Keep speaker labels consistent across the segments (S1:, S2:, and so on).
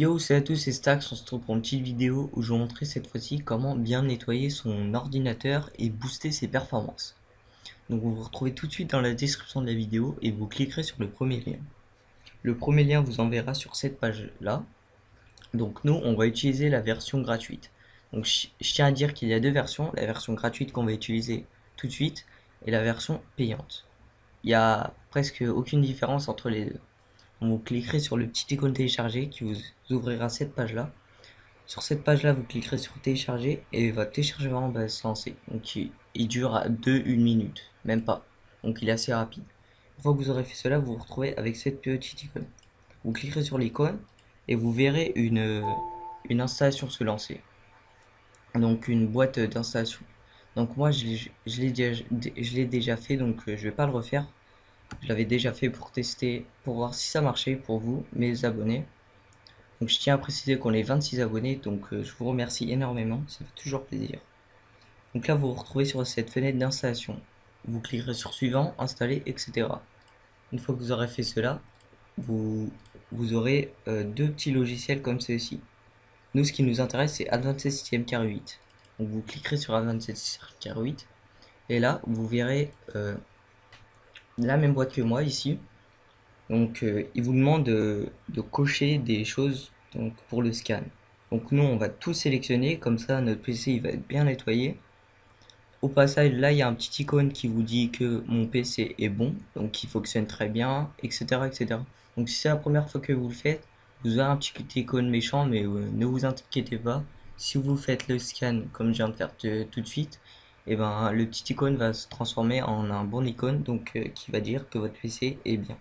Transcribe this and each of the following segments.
S1: Yo, salut à tous, c'est Stax, on se retrouve pour une petite vidéo où je vais vous montrer cette fois-ci comment bien nettoyer son ordinateur et booster ses performances. Donc vous vous retrouvez tout de suite dans la description de la vidéo et vous cliquerez sur le premier lien. Le premier lien vous enverra sur cette page-là. Donc nous, on va utiliser la version gratuite. Donc je tiens à dire qu'il y a deux versions, la version gratuite qu'on va utiliser tout de suite et la version payante. Il n'y a presque aucune différence entre les deux. Vous cliquerez sur le petit icône télécharger qui vous ouvrira cette page-là. Sur cette page-là, vous cliquerez sur télécharger et votre téléchargement va se lancer. Donc il dure à 1 minute, même pas. Donc il est assez rapide. Une fois que vous aurez fait cela, vous vous retrouvez avec cette petite icône. Vous cliquerez sur l'icône et vous verrez une installation se lancer. Donc une boîte d'installation. Donc moi je l'ai déjà fait, donc je vais pas le refaire. Je l'avais déjà fait pour tester, pour voir si ça marchait pour vous, mes abonnés. Donc je tiens à préciser qu'on est 26 abonnés, donc je vous remercie énormément, ça fait toujours plaisir. Donc là vous vous retrouvez sur cette fenêtre d'installation. Vous cliquerez sur suivant, installer, etc. Une fois que vous aurez fait cela, vous aurez deux petits logiciels comme ceci. Nous, ce qui nous intéresse, c'est Advanced System Car 8. Donc vous cliquerez sur Advanced System Car 8 et là vous verrez la même boîte que moi ici. Donc il vous demande de cocher des choses donc, pour le scan. Donc nous on va tout sélectionner, comme ça notre PC il va être bien nettoyé. Au passage là il y a un petit icône qui vous dit que mon PC est bon, donc il fonctionne très bien, etc. etc. Donc si c'est la première fois que vous le faites, vous aurez un petit icône méchant, mais ne vous inquiétez pas. Si vous faites le scan comme je viens de faire tout de suite, et ben le petit icône va se transformer en un bon icône, donc qui va dire que votre PC est bien.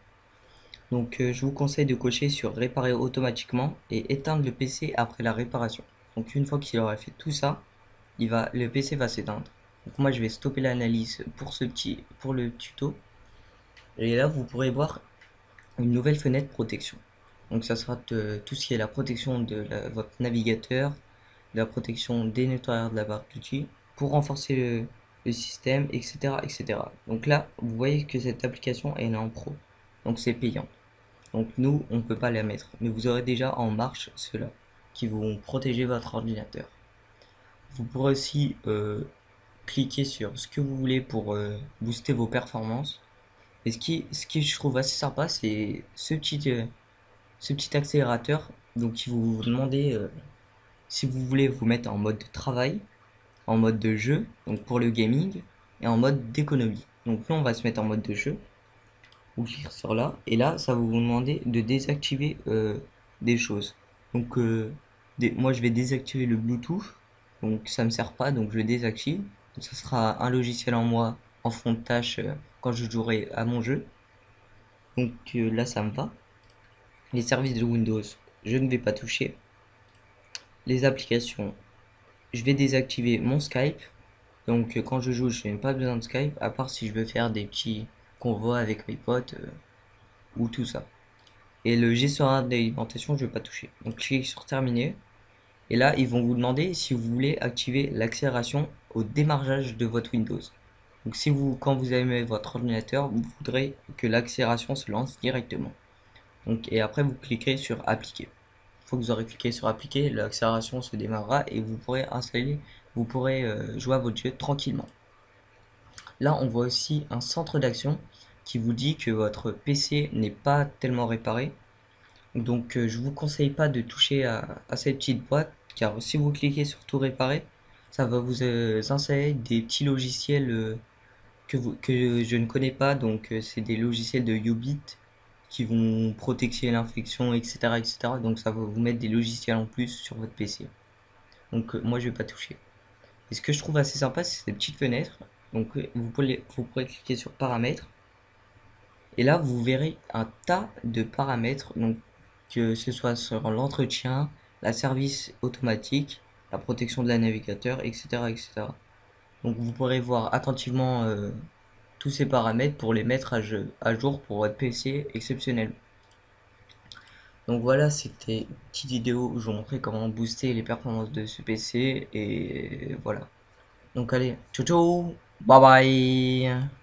S1: Donc je vous conseille de cocher sur réparer automatiquement et éteindre le PC après la réparation. Donc une fois qu'il aura fait tout ça, le PC va s'éteindre. Donc moi je vais stopper l'analyse pour le tuto. Et là vous pourrez voir une nouvelle fenêtre protection. Donc ça sera tout ce qui est la protection de votre navigateur, la protection des nettoyeurs de la barre d'outils pour renforcer le système, etc., etc. Donc là vous voyez que cette application elle est en pro. Donc c'est payant. Donc nous, on ne peut pas la mettre, mais vous aurez déjà en marche ceux-là qui vont protéger votre ordinateur. Vous pourrez aussi cliquer sur ce que vous voulez pour booster vos performances. Et ce qui je trouve assez sympa, c'est ce petit accélérateur. Donc il vous demander si vous voulez vous mettre en mode de travail, en mode de jeu, donc pour le gaming, et en mode d'économie. Donc nous, on va se mettre en mode de jeu. Vous cliquez sur là et là ça va vous demander de désactiver des choses. Donc moi je vais désactiver le Bluetooth, donc ça me sert pas, donc je le désactive. Donc, ça sera un logiciel en moi en fond de tâche quand je jouerai à mon jeu. Donc là ça me va. Les services de Windows, je ne vais pas toucher. Les applications, je vais désactiver mon Skype. Donc quand je joue, je n'ai pas besoin de Skype, à part si je veux faire des petits convois avec mes potes ou tout ça. Et le gestionnaire d'alimentation, je ne vais pas toucher. Donc cliquez sur terminer. Et là, ils vont vous demander si vous voulez activer l'accélération au démarrage de votre Windows. Donc si quand vous allumez votre ordinateur, vous voudrez que l'accélération se lance directement. Donc, et après, vous cliquez sur appliquer. Une fois que vous aurez cliqué sur appliquer, l'accélération se démarrera et vous pourrez jouer à votre jeu tranquillement. Là, on voit aussi un centre d'action qui vous dit que votre PC n'est pas tellement réparé. Donc je vous conseille pas de toucher à cette petite boîte car si vous cliquez sur tout réparer, ça va vous installer des petits logiciels que je ne connais pas. Donc c'est des logiciels de Ubit qui vont protéger l'infection, etc., etc. Donc ça va vous mettre des logiciels en plus sur votre PC. Donc moi je vais pas toucher. Et ce que je trouve assez sympa, c'est ces petites fenêtres. Donc vous pourrez cliquer sur paramètres. Et là, vous verrez un tas de paramètres, donc que ce soit sur l'entretien, la service automatique, la protection de la navigateur, etc., etc. Donc vous pourrez voir attentivement tous ces paramètres pour les mettre à jour pour votre PC exceptionnel. Donc voilà, c'était une petite vidéo où je vous montrais comment booster les performances de ce PC et voilà. Donc allez, ciao ciao, bye bye.